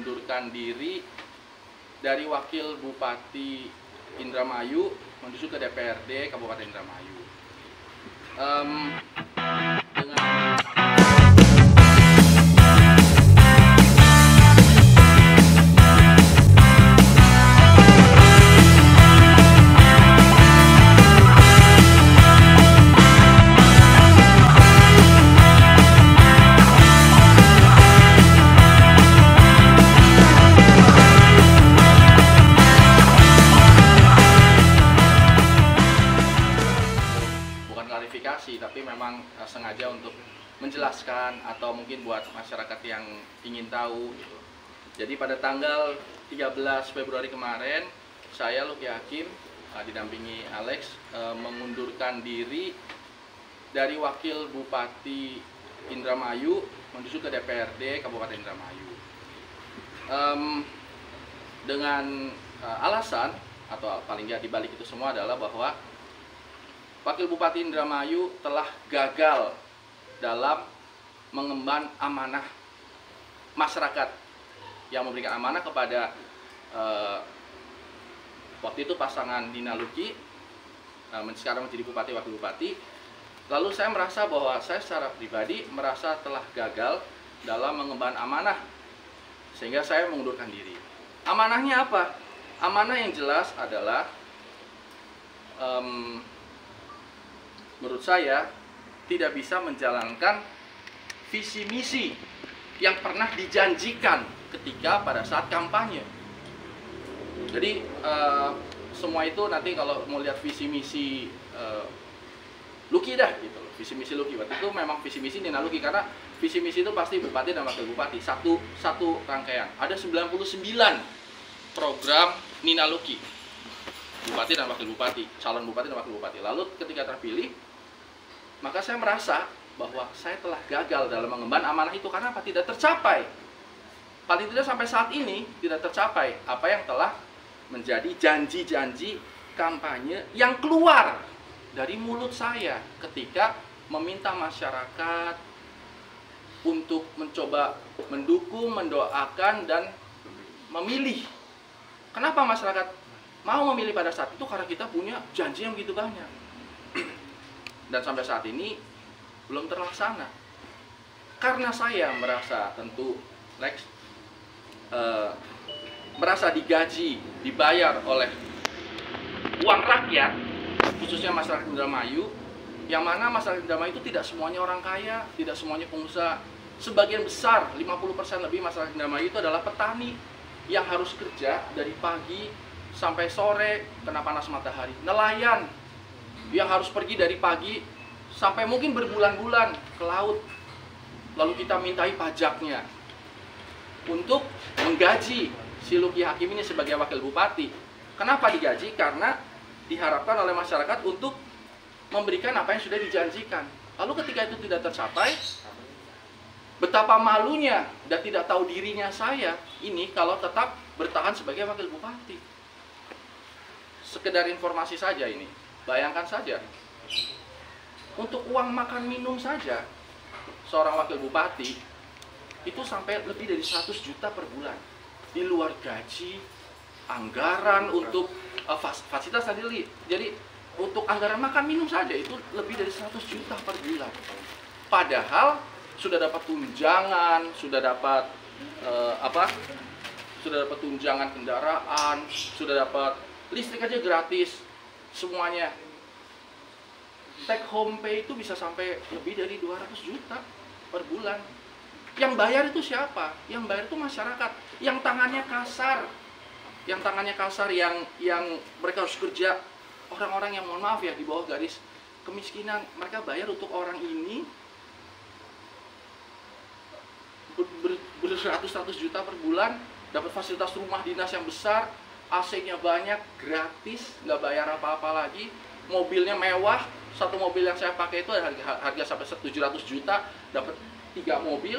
mengundurkan diri dari Wakil Bupati Indramayu menuju ke DPRD Kabupaten Indramayu. Dengan tapi memang sengaja untuk menjelaskan atau mungkin buat masyarakat yang ingin tahu gitu. Jadi pada tanggal 13 Februari kemarin saya Luki Hakim didampingi Alex mengundurkan diri dari Wakil Bupati Indramayu menuju ke DPRD Kabupaten Indramayu. Dengan alasan atau paling nggak dibalik itu semua adalah bahwa Wakil Bupati Indramayu telah gagal dalam mengemban amanah masyarakat yang memberikan amanah kepada waktu itu pasangan Nina Luki, sekarang menjadi Bupati Wakil Bupati. Lalu saya merasa bahwa saya secara pribadi merasa telah gagal dalam mengemban amanah, sehingga saya mengundurkan diri. Amanahnya apa? Amanah yang jelas adalah menurut saya tidak bisa menjalankan visi misi yang pernah dijanjikan ketika pada saat kampanye. Jadi semua itu nanti kalau mau lihat visi misi Luki dah gitu, visi misi Luki. Waktu itu memang visi misi Nina Luki, karena visi misi itu pasti bupati dan wakil bupati satu rangkaian. Ada 99 program Nina Luki, bupati dan wakil bupati, calon bupati dan wakil bupati. Lalu ketika terpilih, maka saya merasa bahwa saya telah gagal dalam mengemban amanah itu. Karena apa? Tidak tercapai. Paling tidak sampai saat ini tidak tercapai apa yang telah menjadi janji-janji kampanye yang keluar dari mulut saya ketika meminta masyarakat untuk mencoba mendukung, mendoakan, dan memilih. Kenapa masyarakat mau memilih pada saat itu? Karena kita punya janji yang begitu banyak. Dan sampai saat ini belum terlaksana. Karena saya merasa tentu Lex merasa digaji, dibayar oleh uang rakyat, khususnya masyarakat Indramayu, yang mana masyarakat Indramayu itu tidak semuanya orang kaya, tidak semuanya pengusaha. Sebagian besar, 50% lebih masyarakat Indramayu itu adalah petani yang harus kerja dari pagi sampai sore kena panas matahari. Nelayan yang harus pergi dari pagi sampai mungkin berbulan-bulan ke laut, lalu kita mintai pajaknya untuk menggaji si Luki Hakim ini sebagai wakil bupati. Kenapa digaji? Karena diharapkan oleh masyarakat untuk memberikan apa yang sudah dijanjikan. Lalu ketika itu tidak tercapai, betapa malunya dan tidak tahu dirinya saya ini kalau tetap bertahan sebagai wakil bupati. Sekedar informasi saja ini. Bayangkan saja, untuk uang makan minum saja seorang wakil bupati itu sampai lebih dari 100 juta per bulan. Di luar gaji, anggaran untuk fasilitas tadi. Jadi untuk anggaran makan minum saja itu lebih dari 100 juta per bulan. Padahal sudah dapat tunjangan, sudah dapat sudah dapat tunjangan kendaraan, sudah dapat listrik aja gratis. Semuanya. Take home pay itu bisa sampai lebih dari 200 juta per bulan. Yang bayar itu siapa? Yang bayar itu masyarakat. Yang tangannya kasar. Yang tangannya kasar, yang mereka harus kerja. Orang-orang yang mohon maaf ya, di bawah garis kemiskinan. Mereka bayar untuk orang ini beratus-ratus juta per bulan. Dapat fasilitas rumah dinas yang besar, AC-nya banyak, gratis, nggak bayar apa-apa lagi. Mobilnya mewah, satu mobil yang saya pakai itu harga sampai 700 juta, dapat 3 mobil.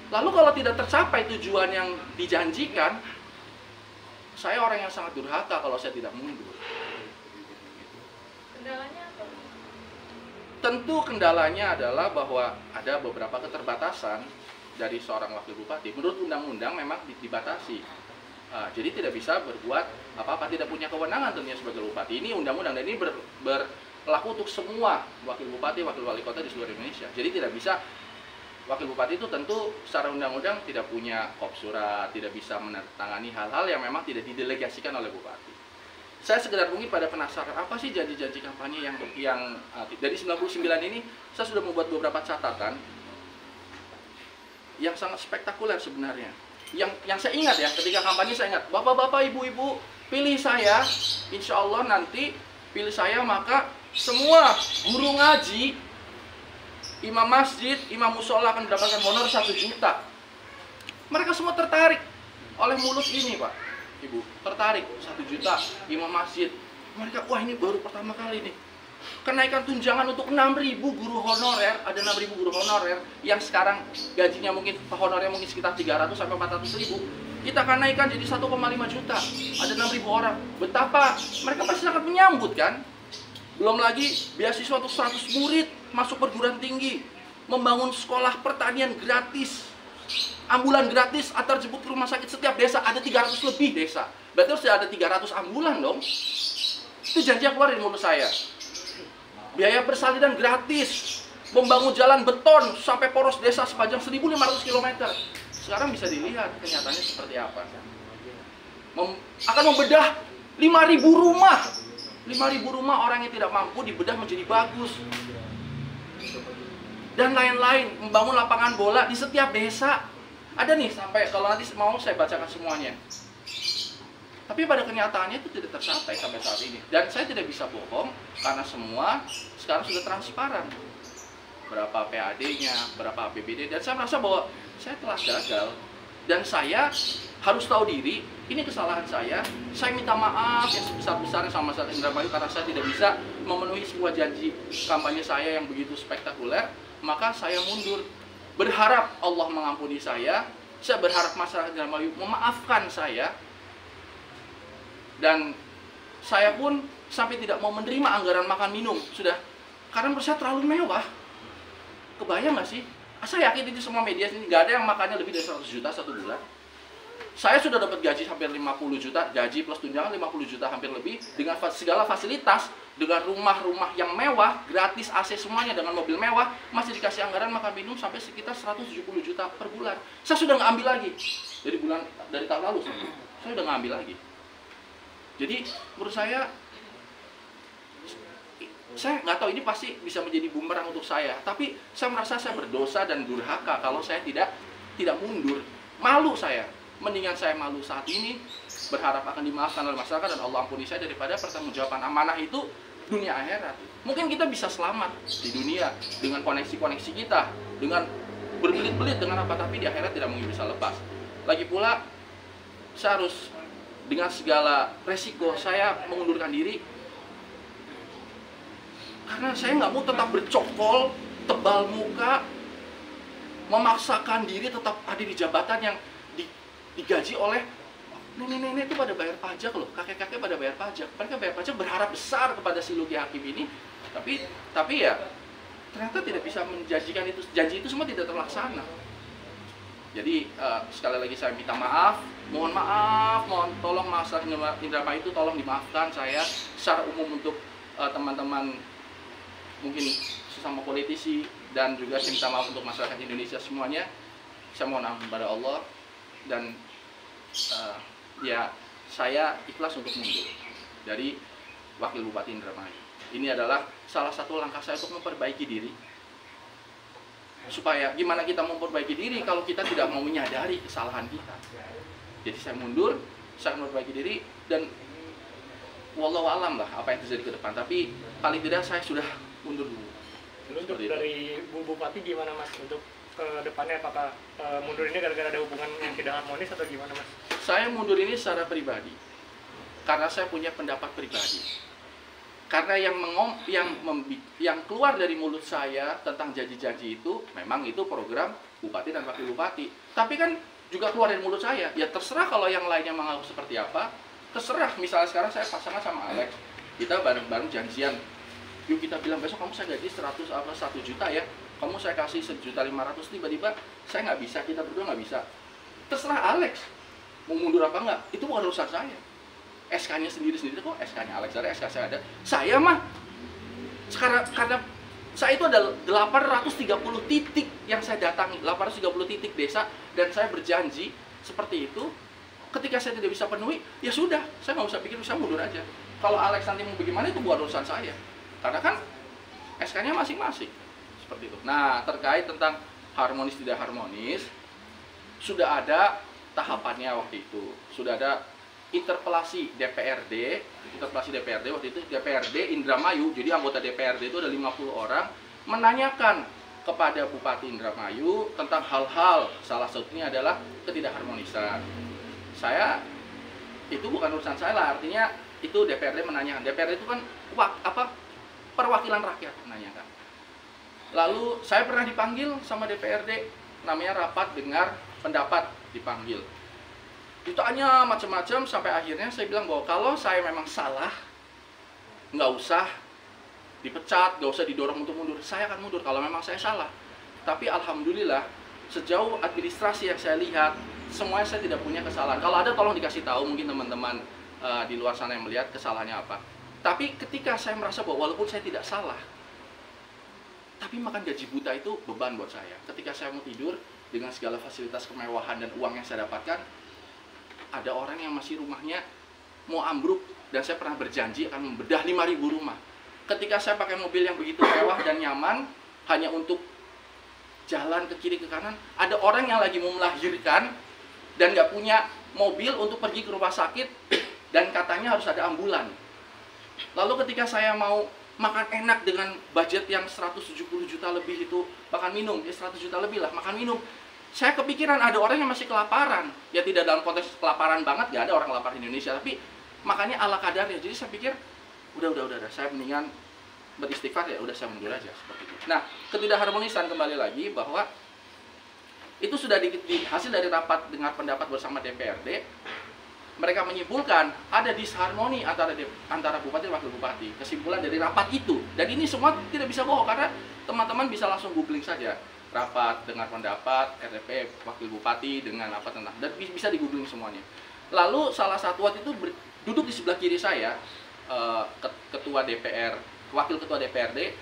Lalu kalau tidak tercapai tujuan yang dijanjikan, saya orang yang sangat durhaka kalau saya tidak mundur. Kendalanya apa? Tentu kendalanya adalah bahwa ada beberapa keterbatasan dari seorang wakil bupati menurut undang-undang memang dibatasi. Jadi tidak bisa berbuat apa-apa, tidak punya kewenangan tentunya sebagai bupati. Ini undang-undang dan ini berlaku untuk semua wakil bupati, wakil wali kota di seluruh Indonesia. Jadi tidak bisa, wakil bupati itu tentu secara undang-undang tidak punya kop surat, tidak bisa menandatangani hal-hal yang memang tidak didelegasikan oleh bupati. Saya sekedar mungkin pada penasaran, apa sih janji-janji kampanye yang dari 99 ini saya sudah membuat beberapa catatan yang sangat spektakuler sebenarnya. Yang saya ingat ya, ketika kampanye saya ingat, bapak-bapak, ibu-ibu, pilih saya, insya Allah nanti pilih saya maka semua guru ngaji, imam masjid, imam musola akan mendapatkan honor 1 juta. Mereka semua tertarik oleh mulut ini, Pak. Ibu, tertarik 1 juta imam masjid. Mereka, wah ini baru pertama kali nih. Kenaikan tunjangan untuk 6.000 guru honorer, ada 6.000 guru honorer yang sekarang gajinya mungkin honornya mungkin sekitar 300 sampai 400.000. Kita akan naikkan jadi 1,5 juta. Ada 6.000 orang. Betapa mereka pasti sangat menyambut kan? Belum lagi beasiswa untuk 100 murid masuk perguruan tinggi, membangun sekolah pertanian gratis, ambulan gratis antar jemput ke rumah sakit setiap desa, ada 300 lebih desa. Berarti harus ada 300 ambulan dong. Itu janji yang keluar dari mulut saya. Biaya persalinan gratis, membangun jalan beton sampai poros desa sepanjang 1.500 km. Sekarang bisa dilihat kenyataannya seperti apa. Akan membedah 5.000 rumah. 5.000 rumah orang yang tidak mampu dibedah menjadi bagus. Dan lain-lain, membangun lapangan bola di setiap desa. Ada nih sampai, kalau nanti mau saya bacakan semuanya. Tapi pada kenyataannya itu tidak tercapai sampai saat ini. Dan saya tidak bisa bohong karena semua sekarang sudah transparan. Berapa PAD-nya, berapa APBD, dan saya merasa bahwa saya telah gagal. Dan saya harus tahu diri, ini kesalahan saya. Saya minta maaf yang sebesar-besarnya sama Masyarakat Indramayu karena saya tidak bisa memenuhi sebuah janji kampanye saya yang begitu spektakuler. Maka saya mundur. Berharap Allah mengampuni saya berharap masyarakat Indramayu memaafkan saya, dan saya pun sampai tidak mau menerima anggaran makan minum, sudah, karena menurut saya terlalu mewah. Kebayang nggak sih? Saya yakin ini semua media ini nggak ada yang makannya lebih dari 100 juta 1 bulan. Saya sudah dapat gaji hampir 50 juta, gaji plus tunjangan 50 juta hampir lebih, dengan segala fasilitas, dengan rumah-rumah yang mewah, gratis AC semuanya, dengan mobil mewah, masih dikasih anggaran makan minum sampai sekitar 170 juta per bulan. Saya sudah nggak ambil lagi. Dari tahun lalu, saya udah nggak ambil lagi. Jadi menurut saya nggak tahu ini pasti bisa menjadi bumerang untuk saya, tapi saya merasa saya berdosa dan durhaka kalau saya tidak mundur. Malu saya. Mendingan saya malu saat ini, berharap akan dimaafkan oleh masyarakat dan Allah ampuni saya, daripada pertanggungjawaban amanah itu dunia akhirat. Mungkin kita bisa selamat di dunia dengan koneksi-koneksi kita, dengan berbelit-belit dengan apa, tapi di akhirat tidak mungkin bisa lepas. Lagi pula saya harus dengan segala resiko saya mengundurkan diri karena saya nggak mau tetap bercokol, tebal muka, memaksakan diri tetap ada di jabatan yang digaji oleh nenek-nenek itu pada bayar pajak loh, kakek-kakek pada bayar pajak. Mereka bayar pajak berharap besar kepada si Luki Hakim ini, tapi ya ternyata tidak bisa menjanjikan itu, janji itu semua tidak terlaksana. Jadi sekali lagi saya minta maaf, mohon tolong masyarakat Indramayu itu tolong dimaafkan saya secara umum untuk teman-teman mungkin sesama politisi, dan juga saya minta maaf untuk masyarakat Indonesia semuanya. Saya mohon ampun kepada Allah, dan ya saya ikhlas untuk mundur dari Wakil Bupati Indramayu. Ini adalah salah satu langkah saya untuk memperbaiki diri. Supaya gimana kita memperbaiki diri kalau kita tidak mau menyadari kesalahan kita. Jadi saya mundur, saya memperbaiki diri, dan wallahu alam lah apa yang terjadi ke depan. Tapi paling tidak saya sudah mundur dulu. Untuk dari Bu Bupati gimana Mas untuk ke depannya, apakah mundur ini gara-gara ada hubungan yang tidak harmonis atau gimana Mas? Saya mundur ini secara pribadi karena saya punya pendapat pribadi. Karena yang keluar dari mulut saya tentang janji-janji itu memang itu program bupati dan wakil bupati. Tapi kan juga keluar dari mulut saya. Ya terserah kalau yang lainnya mengaku seperti apa. Terserah. Misalnya sekarang saya pasangan sama Alex, kita bareng-bareng janjian. Yuk kita bilang besok kamu saya gaji 100 juta ya. kamu saya kasih 1.500.000, tiba-tiba saya nggak bisa, kita berdua nggak bisa. Terserah Alex mau mundur apa nggak, itu bukan urusan saya. SK-nya sendiri-sendiri kok, SK-nya Alex ada, SK saya ada. Saya mah sekarang karena saya itu ada 830 titik yang saya datangi, 830 titik desa, dan saya berjanji seperti itu. Ketika saya tidak bisa penuhi, ya sudah, saya nggak usah pikir, saya mundur aja. Kalau Alex nanti mau bagaimana itu bukan urusan saya, karena kan SK-nya masing-masing seperti itu. Nah, terkait tentang harmonis tidak harmonis, sudah ada tahapannya waktu itu, sudah ada interpelasi DPRD waktu itu, DPRD Indramayu. Jadi anggota DPRD itu ada 50 orang menanyakan kepada Bupati Indramayu tentang hal-hal, salah satunya adalah ketidakharmonisan. Saya, itu bukan urusan saya lah, artinya itu DPRD menanyakan. DPRD itu kan perwakilan rakyat menanyakan. Lalu saya pernah dipanggil sama DPRD, namanya rapat dengar pendapat, dipanggil. Ditanya macam-macam sampai akhirnya saya bilang bahwa kalau saya memang salah, nggak usah dipecat, nggak usah didorong untuk mundur. Saya akan mundur kalau memang saya salah. Tapi alhamdulillah sejauh administrasi yang saya lihat, semuanya saya tidak punya kesalahan. Kalau ada tolong dikasih tahu, mungkin teman-teman di luar sana yang melihat kesalahannya apa. Tapi ketika saya merasa bahwa walaupun saya tidak salah, tapi makan gaji buta itu beban buat saya. Ketika saya mau tidur dengan segala fasilitas kemewahan dan uang yang saya dapatkan, ada orang yang masih rumahnya mau ambruk, dan saya pernah berjanji akan membedah 5.000 rumah. Ketika saya pakai mobil yang begitu mewah dan nyaman hanya untuk jalan ke kiri ke kanan, ada orang yang lagi mau melahirkan dan nggak punya mobil untuk pergi ke rumah sakit dan katanya harus ada ambulan. Lalu ketika saya mau makan enak dengan budget yang 170 juta lebih itu, makan minum ya 100 juta lebih lah, makan minum, saya kepikiran ada orang yang masih kelaparan. Ya tidak dalam konteks kelaparan banget, nggak ada orang kelaparan di Indonesia, tapi makannya ala kadarnya. Jadi saya pikir udah, saya mendingan beristighfar, ya udah saya mundur aja seperti itu. Nah, ketidakharmonisan kembali lagi bahwa itu sudah hasil dari rapat dengar pendapat bersama DPRD. Mereka menyimpulkan ada disharmoni antara bupati dan wakil bupati. Kesimpulan dari rapat itu, dan ini semua tidak bisa bohong karena teman-teman bisa langsung googling saja. Rapat dengar pendapat RTP wakil bupati dengan apa tentang, dan bisa di googling semuanya. Lalu salah satu waktu itu duduk di sebelah kiri saya, ketua DPR, wakil ketua DPRD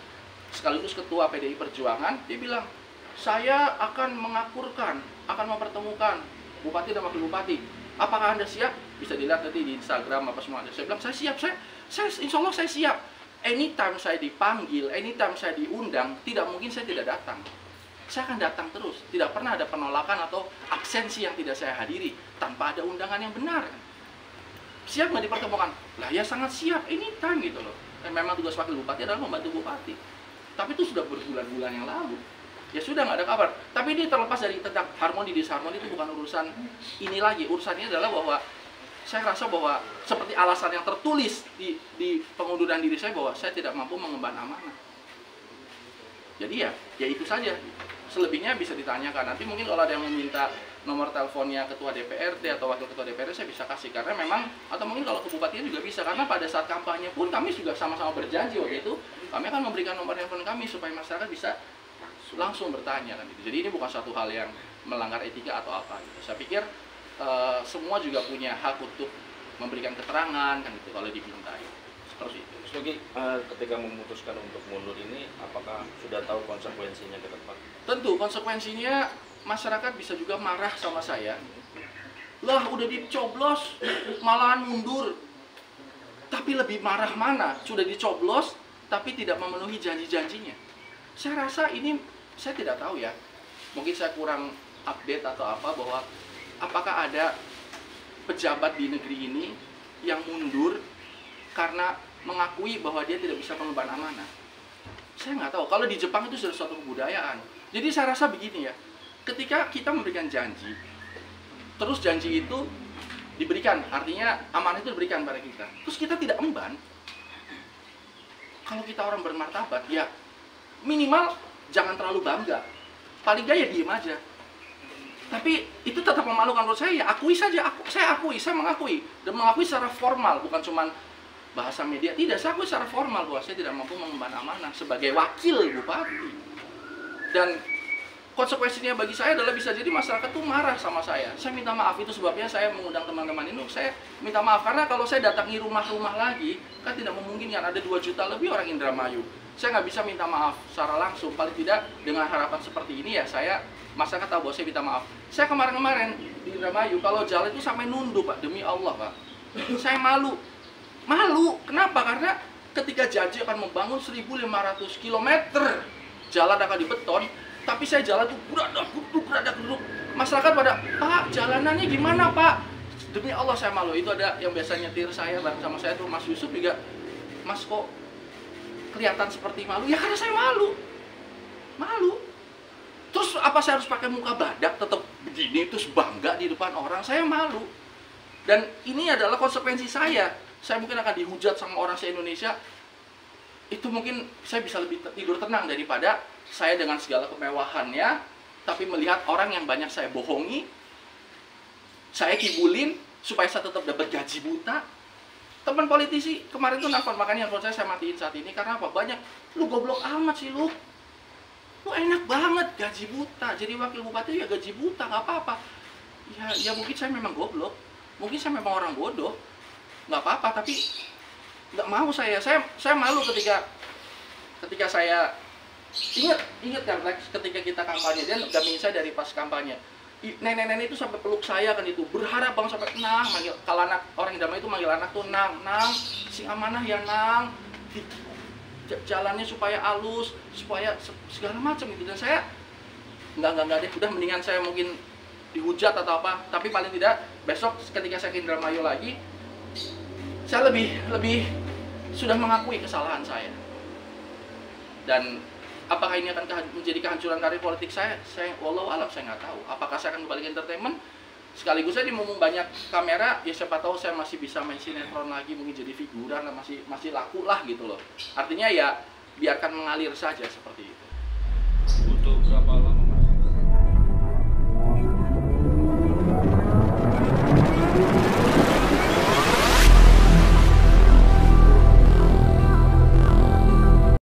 sekaligus ketua PDI Perjuangan. Dia bilang, saya akan mengakurkan, akan mempertemukan bupati dan wakil bupati. Apakah Anda siap? Bisa dilihat nanti di Instagram apa semua. Saya bilang, saya siap, saya insya Allah saya siap. Anytime saya dipanggil, anytime saya diundang, tidak mungkin saya tidak datang. Saya akan datang terus. Tidak pernah ada penolakan atau absensi yang tidak saya hadiri tanpa ada undangan yang benar. Siap nggak dipertemukan? Lah ya sangat siap, anytime gitu loh. Dan memang tugas wakil bupati adalah membantu bupati. Tapi itu sudah berbulan-bulan yang lalu. Ya sudah nggak ada kabar. Tapi ini terlepas dari tentang harmoni disharmoni, itu bukan urusan ini lagi. Urusannya adalah bahwa saya rasa bahwa seperti alasan yang tertulis di pengunduran diri saya bahwa saya tidak mampu mengemban amanah. Jadi ya itu saja. Selebihnya bisa ditanyakan. Nanti mungkin kalau ada yang meminta nomor teleponnya ketua DPRD atau wakil ketua DPRD, saya bisa kasih. Karena memang, atau mungkin kalau ke bupatinya juga bisa. Karena pada saat kampanye pun kami juga sama-sama berjanji waktu itu, kami akan memberikan nomor handphone kami supaya masyarakat bisa langsung bertanya kan gitu. Jadi ini bukan satu hal yang melanggar etika atau apa gitu. Saya pikir semua juga punya hak untuk memberikan keterangan kan gitu kalau dimintai. Seperti itu. Lagi ketika memutuskan untuk mundur ini, apakah sudah tahu konsekuensinya ke depan? Tentu konsekuensinya masyarakat bisa juga marah sama saya. Lah udah dicoblos malahan mundur. Tapi lebih marah mana? Sudah dicoblos tapi tidak memenuhi janji-janjinya. Saya rasa ini, saya tidak tahu ya. Mungkin saya kurang update atau apa, bahwa apakah ada pejabat di negeri ini yang mundur karena mengakui bahwa dia tidak bisa mengemban amanah. Saya nggak tahu. Kalau di Jepang itu sudah suatu kebudayaan. Jadi saya rasa begini ya, ketika kita memberikan janji, terus janji itu diberikan, artinya amanah itu diberikan pada kita, terus kita tidak emban, kalau kita orang bermartabat, ya minimal jangan terlalu bangga. Paling nggak ya diem aja. Tapi itu tetap memalukan menurut saya. Ya akui saja, saya mengakui, dan mengakui secara formal, bukan cuman bahasa media. Tidak, saya akui secara formal bahwa saya tidak mampu mengemban amanah sebagai wakil bupati. Dan konsekuensinya bagi saya adalah bisa jadi masyarakat tuh marah sama saya. Saya minta maaf, itu sebabnya saya mengundang teman-teman ini. Saya minta maaf karena kalau saya datangi rumah-rumah lagi, kan tidak memungkinkan, ada 2 juta lebih orang Indramayu. Saya nggak bisa minta maaf secara langsung, paling tidak dengan harapan seperti ini ya saya, masyarakat tahu bahwa saya minta maaf. Saya kemarin-kemarin di Indramayu, kalau jalan itu sampai nunduk Pak, demi Allah Pak. Saya malu. Malu, kenapa? Karena ketika janji akan membangun 1.500 km jalan akan dibeton, tapi saya jalan tuh beradak geruduk. Masyarakat pada, Pak, jalanannya gimana Pak? Demi Allah saya malu. Itu ada yang biasa nyetir saya bareng sama saya tuh Mas Yusuf juga, Mas kok kelihatan seperti malu? Ya karena saya malu. Malu. Terus apa saya harus pakai muka badak tetap begini terus bangga di depan orang? Saya malu. Dan ini adalah konsekuensi saya. Saya mungkin akan dihujat sama orang se-Indonesia. Itu mungkin saya bisa lebih tidur tenang daripada saya dengan segala kemewahannya, tapi melihat orang yang banyak saya bohongi, saya kibulin supaya saya tetap dapat gaji buta. Teman politisi kemarin tuh nelfon, makanya handphone saya matiin saat ini karena apa? Banyak, lu goblok amat sih lu. Lu enak banget gaji buta, jadi wakil bupati ya gaji buta, nggak apa-apa. Ya mungkin saya memang goblok, mungkin saya memang orang bodoh, nggak apa-apa, tapi nggak mau saya malu ketika saya ingat kan Lex, ketika kita kampanye, dia dampingin saya dari pas kampanye. Nenek-nenek itu sampai peluk saya kan, itu berharap bang sampai Nang, manggil, kalau anak orang Indramayu itu manggil anak tuh Nang, si amanah ya Nang, jalannya supaya halus, supaya segala macam gitu. Dan saya nggak deh, udah mendingan saya mungkin dihujat atau apa, tapi paling tidak besok ketika saya ke Indramayu lagi, saya lebih sudah mengakui kesalahan saya. Dan apakah ini akan menjadi kehancuran karir politik saya wallahu alam, saya nggak tahu. Apakah saya akan kembali ke entertainment? Sekaligus saya dimumung banyak kamera, ya siapa tahu saya masih bisa main sinetron lagi, mungkin jadi figuran, masih laku lah gitu loh. Artinya ya biarkan mengalir saja seperti itu. Butuh berapa lama Mas